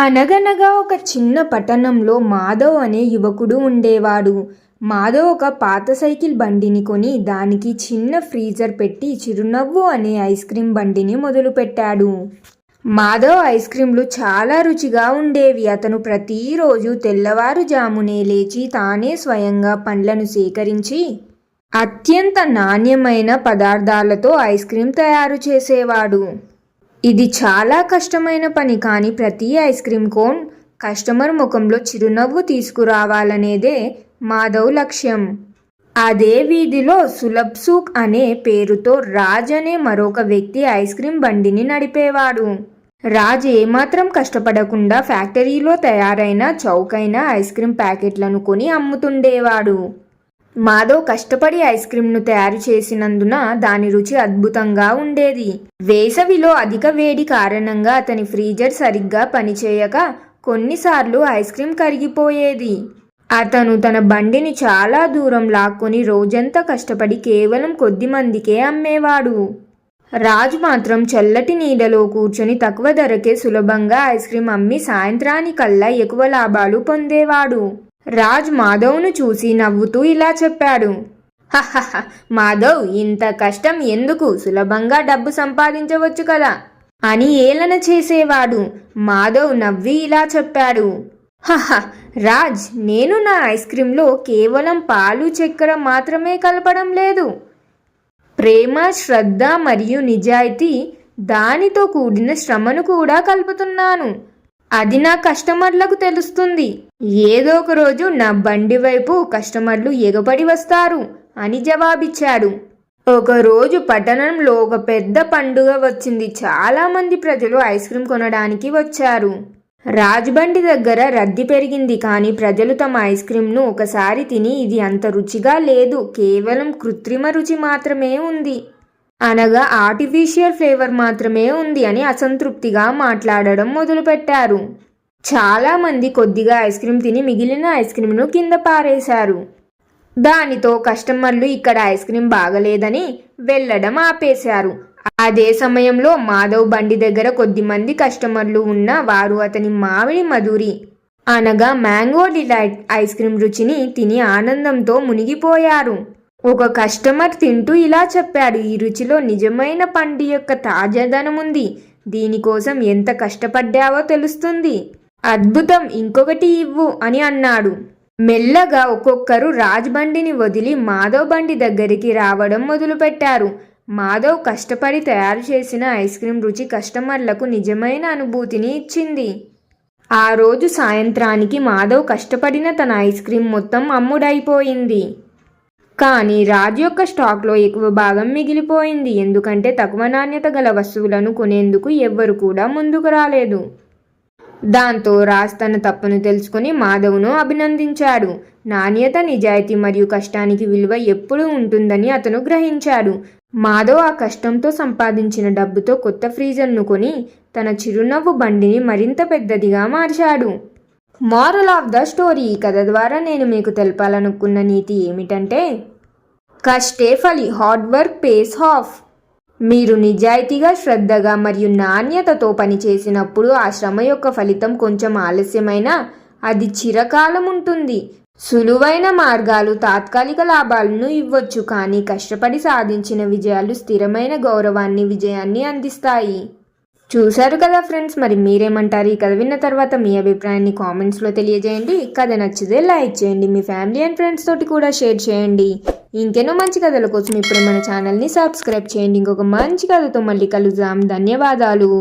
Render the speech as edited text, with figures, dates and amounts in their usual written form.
అనగనగా ఒక చిన్న పట్టణంలో మాధవ్ అనే యువకుడు ఉండేవాడు. మాధవ్ ఒక పాత సైకిల్ బండిని కొని దానికి చిన్న ఫ్రీజర్ పెట్టి చిరునవ్వు అనే ఐస్ క్రీం బండిని మొదలుపెట్టాడు. మాధవ్ ఐస్ క్రీంలు చాలా రుచిగా ఉండేవి. అతను ప్రతిరోజు తెల్లవారుజామునే లేచి తానే స్వయంగా పండ్లను సేకరించి అత్యంత నాణ్యమైన పదార్థాలతో ఐస్ క్రీం తయారు చేసేవాడు. ఇది చాలా కష్టమైన పని, కానీ ప్రతి ఐస్ క్రీం కోన్ కస్టమర్ ముఖంలో చిరునవ్వు తీసుకురావాలనేదే మాధవ్ లక్ష్యం. అదే వీధిలో సులభ్ సూక్ అనే పేరుతో రాజ్ అనే మరొక వ్యక్తి ఐస్ క్రీం బండిని నడిపేవాడు. రాజ్ ఏమాత్రం కష్టపడకుండా ఫ్యాక్టరీలో తయారైన చౌకైన ఐస్ క్రీం ప్యాకెట్లను కొని అమ్ముతుండేవాడు. మాధవ్ కష్టపడి ఐస్ క్రీంను తయారు చేసినందున దాని రుచి అద్భుతంగా ఉండేది. వేసవిలో అధిక వేడి కారణంగా అతని ఫ్రీజర్ సరిగ్గా పనిచేయక కొన్నిసార్లు ఐస్ క్రీం కరిగిపోయేది. అతను తన బండిని చాలా దూరం లాక్కొని రోజంతా కష్టపడి కేవలం కొద్ది మందికే అమ్మేవాడు. రాజు మాత్రం చల్లటి నీడలో కూర్చొని తక్కువ ధరకే సులభంగా ఐస్ క్రీం అమ్మి సాయంత్రానికల్లా ఎక్కువ లాభాలు పొందేవాడు. రాజ్ మాధవ్ను చూసి నవ్వుతూ ఇలా చెప్పాడు, హహహ మాధవ్, ఇంత కష్టం ఎందుకు, సులభంగా డబ్బు సంపాదించవచ్చు కదా అని ఏలన చేసేవాడు. మాధవ్ నవ్వి ఇలా చెప్పాడు, హహ రాజ్, నేను నా ఐస్ క్రీంలో కేవలం పాలు చక్కెర మాత్రమే కలపడం లేదు. ప్రేమ, శ్రద్ధ మరియు నిజాయితీ, దానితో కూడిన శ్రమను కూడా కలుపుతున్నాను. అది నా కస్టమర్లకు తెలుస్తుంది. ఏదో ఒక రోజు నా బండి వైపు కస్టమర్లు ఎగబడి వస్తారు అని జవాబిచ్చాడు. ఒకరోజు పట్టణంలో ఒక పెద్ద పండుగ వచ్చింది. చాలా మంది ప్రజలు ఐస్ క్రీం కొనడానికి వచ్చారు. రాజ్ బండి దగ్గర రద్దీ పెరిగింది. కానీ ప్రజలు తమ ఐస్ క్రీంను ఒకసారి తిని ఇది అంత రుచిగా లేదు, కేవలం కృత్రిమ రుచి మాత్రమే ఉంది, అనగా ఆర్టిఫిషియల్ ఫ్లేవర్ మాత్రమే ఉంది అని అసంతృప్తిగా మాట్లాడడం మొదలుపెట్టారు. చాలామంది కొద్దిగా ఐస్ క్రీం తిని మిగిలిన ఐస్ క్రీంను కింద పారేశారు. దానితో కస్టమర్లు ఇక్కడ ఐస్ క్రీం బాగలేదని వెళ్ళడం ఆపేశారు. అదే సమయంలో మాధవ్ బండి దగ్గర కొద్దిమంది కస్టమర్లు ఉన్న వారు అతని మామిడి మధురి అనగా మ్యాంగో డిలైట్ ఐస్ క్రీం రుచిని తిని ఆనందంతో మునిగిపోయారు. ఒక కస్టమర్ తింటూ ఇలా చెప్పాడు, ఈ రుచిలో నిజమైన పండు యొక్క తాజాదనం ఉంది. దీనికోసం ఎంత కష్టపడ్డావో తెలుస్తుంది. అద్భుతం, ఇంకొకటి ఇవ్వు అని అన్నాడు. మెల్లగా ఒక్కొక్కరు రాజ్ బండిని వదిలి మాధవ్ బండి దగ్గరికి రావడం మొదలుపెట్టారు. మాధవ్ కష్టపడి తయారు చేసిన ఐస్ క్రీం రుచి కస్టమర్లకు నిజమైన అనుభూతిని ఇచ్చింది. ఆ రోజు సాయంత్రానికి మాధవ్ కష్టపడిన తన ఐస్ క్రీం మొత్తం అమ్ముడైపోయింది. కానీ రాజ్ యొక్క స్టాక్లో ఎక్కువ భాగం మిగిలిపోయింది. ఎందుకంటే తక్కువ నాణ్యత గల వస్తువులను కొనేందుకు ఎవ్వరు కూడా ముందుకు రాలేదు. దాంతో రాజ్ తన తప్పును తెలుసుకుని మాధవ్ను అభినందించాడు. నాణ్యత, నిజాయితీ మరియు కష్టానికి విలువ ఎప్పుడూ ఉంటుందని అతను గ్రహించాడు. మాధవ్ ఆ కష్టంతో సంపాదించిన డబ్బుతో కొత్త ఫ్రీజర్ను కొని తన చిరునవ్వు బండిని మరింత పెద్దదిగా మార్చాడు. మోరల్ ఆఫ్ ద స్టోరీ, ఈ కథ ద్వారా నేను మీకు తెలపాలనుకున్న నీతి ఏమిటంటే, కష్టే ఫలి, హార్డ్ వర్క్ పేస్ ఆఫ్. మీరు నిజాయితీగా, శ్రద్ధగా మరియు నాణ్యతతో పనిచేసినప్పుడు ఆ శ్రమ యొక్క ఫలితం కొంచెం ఆలస్యమైనా అది చిరకాలం ఉంటుంది. సులువైన మార్గాలు తాత్కాలిక లాభాలను ఇవ్వచ్చు, కానీ కష్టపడి సాధించిన విజయాలు స్థిరమైన గౌరవాన్ని, విజయాన్ని అందిస్తాయి. చూశారు కదా ఫ్రెండ్స్, మరి మీరేమంటారు? ఈ కథ విన్న తర్వాత మీ అభిప్రాయాన్ని కామెంట్స్లో తెలియజేయండి. కథ నచ్చితే లైక్ చేయండి, మీ ఫ్యామిలీ అండ్ ఫ్రెండ్స్ తోటి కూడా షేర్ చేయండి. ఇంకెన్నో మంచి కథల కోసం ఇప్పుడు మన ఛానల్ని సబ్స్క్రైబ్ చేయండి. ఇంకొక మంచి కథతో మళ్ళీ కలుద్దాం. ధన్యవాదాలు.